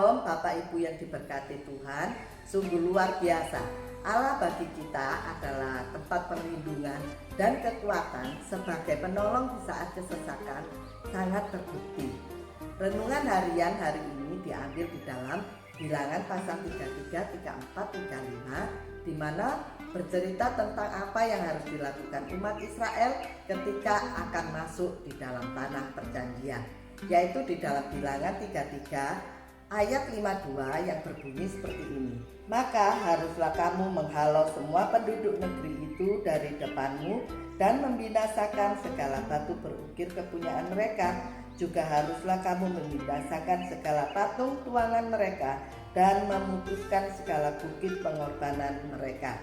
Shalom Bapak Ibu yang diberkati Tuhan, sungguh luar biasa. Allah bagi kita adalah tempat perlindungan dan kekuatan sebagai penolong di saat kesesakan sangat terbukti. Renungan harian hari ini diambil di dalam Bilangan pasal 33, 34, 35 di mana bercerita tentang apa yang harus dilakukan umat Israel ketika akan masuk di dalam tanah perjanjian, yaitu di dalam Bilangan 33 ayat 52 yang berbunyi seperti ini. Maka haruslah kamu menghalau semua penduduk negeri itu dari depanmu dan membinasakan segala batu berukir kepunyaan mereka. Juga haruslah kamu membinasakan segala patung tuangan mereka dan memutuskan segala bukit pengorbanan mereka.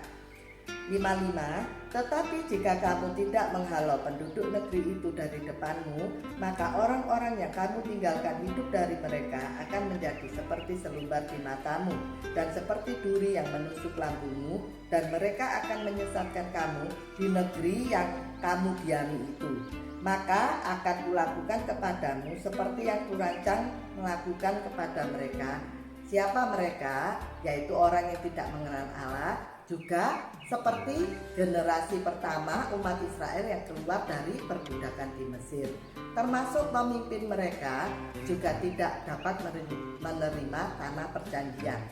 55. Tetapi jika kamu tidak menghalau penduduk negeri itu dari depanmu, maka orang-orang yang kamu tinggalkan hidup dari mereka akan menjadi seperti selumbar di matamu dan seperti duri yang menusuk lambungmu, dan mereka akan menyesatkan kamu di negeri yang kamu diami itu. Maka akan kulakukan kepadamu seperti yang kurancang melakukan kepada mereka. Siapa mereka? Yaitu orang yang tidak mengenal Allah, juga seperti generasi pertama umat Israel yang keluar dari perbudakan di Mesir. Termasuk pemimpin mereka juga tidak dapat menerima tanah perjanjian.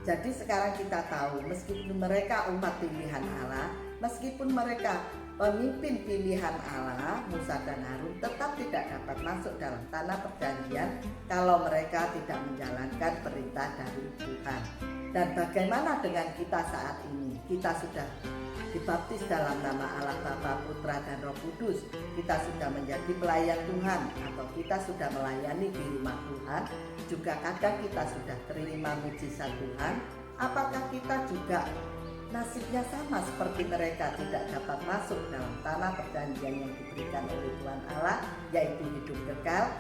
Jadi sekarang kita tahu, meskipun mereka umat pilihan Allah, meskipun mereka pemimpin pilihan Allah, Musa dan Harun tetap tidak dapat masuk dalam tanah perjanjian kalau mereka tidak menjalankan perintah dari Tuhan. Dan bagaimana dengan kita saat ini? Kita sudah dibaptis dalam nama Allah Bapa, Putra, dan Roh Kudus. Kita sudah menjadi pelayan Tuhan, atau kita sudah melayani di rumah Tuhan. Juga kadang kita sudah terima mujizat Tuhan. Apakah kita juga nasibnya sama seperti mereka, tidak dapat masuk dalam tanah perjanjian yang diberikan oleh Tuhan Allah, yaitu hidup kekal?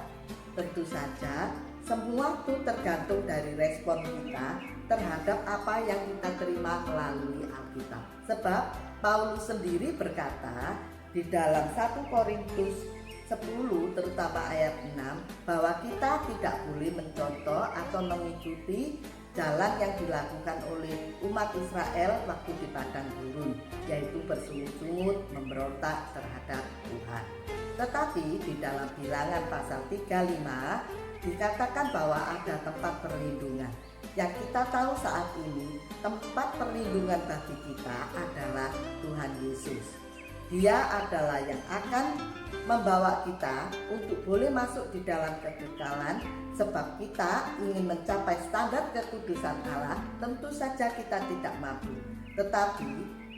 Tentu saja semua itu tergantung dari respon kita terhadap apa yang kita terima melalui Alkitab. Sebab Paulus sendiri berkata di dalam 1 Korintus 10 terutama ayat 6 bahwa kita tidak boleh mencontoh atau mengikuti jalan yang dilakukan oleh umat Israel waktu di padang gurun, yaitu bersungut-sungut memberontak terhadap Tuhan. Tetapi di dalam Bilangan pasal 35 dikatakan bahwa ada tempat perlindungan. Yang kita tahu saat ini, tempat perlindungan bagi kita adalah Tuhan Yesus. Dia adalah yang akan membawa kita untuk boleh masuk di dalam kekekalan. Sebab kita ingin mencapai standar kekudusan Allah, tentu saja kita tidak mampu. Tetapi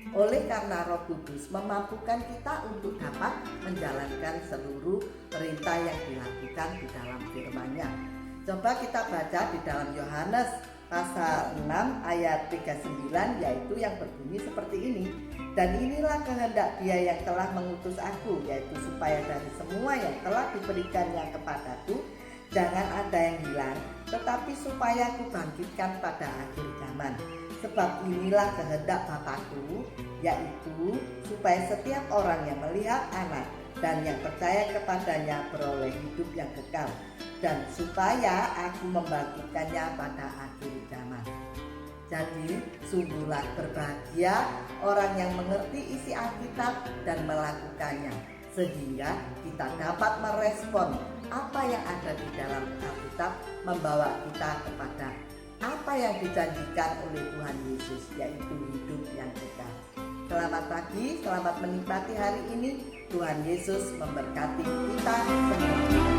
oleh karena Roh Kudus memampukan kita untuk dapat menjalankan seluruh perintah yang dilakukan di dalam firman-Nya. Coba kita baca di dalam Yohanes pasal 6 ayat 39, yaitu yang berbunyi seperti ini. Dan inilah kehendak Dia yang telah mengutus aku, yaitu supaya dari semua yang telah diberikannya kepadaku jangan ada yang hilang, tetapi supaya aku bangkitkan pada akhir zaman. Sebab inilah kehendak Bapakku, yaitu supaya setiap orang yang melihat Anak dan yang percaya kepadanya beroleh hidup yang kekal, dan supaya aku membangkitkannya pada akhir zaman. Jadi sungguhlah berbahagia orang yang mengerti isi Alkitab dan melakukannya, sehingga kita dapat merespon apa yang ada di dalam Alkitab, membawa kita kepada apa yang dijanjikan oleh Tuhan Yesus, yaitu hidup yang kekal. Selamat pagi, selamat menikmati hari ini. Tuhan Yesus memberkati kita semua.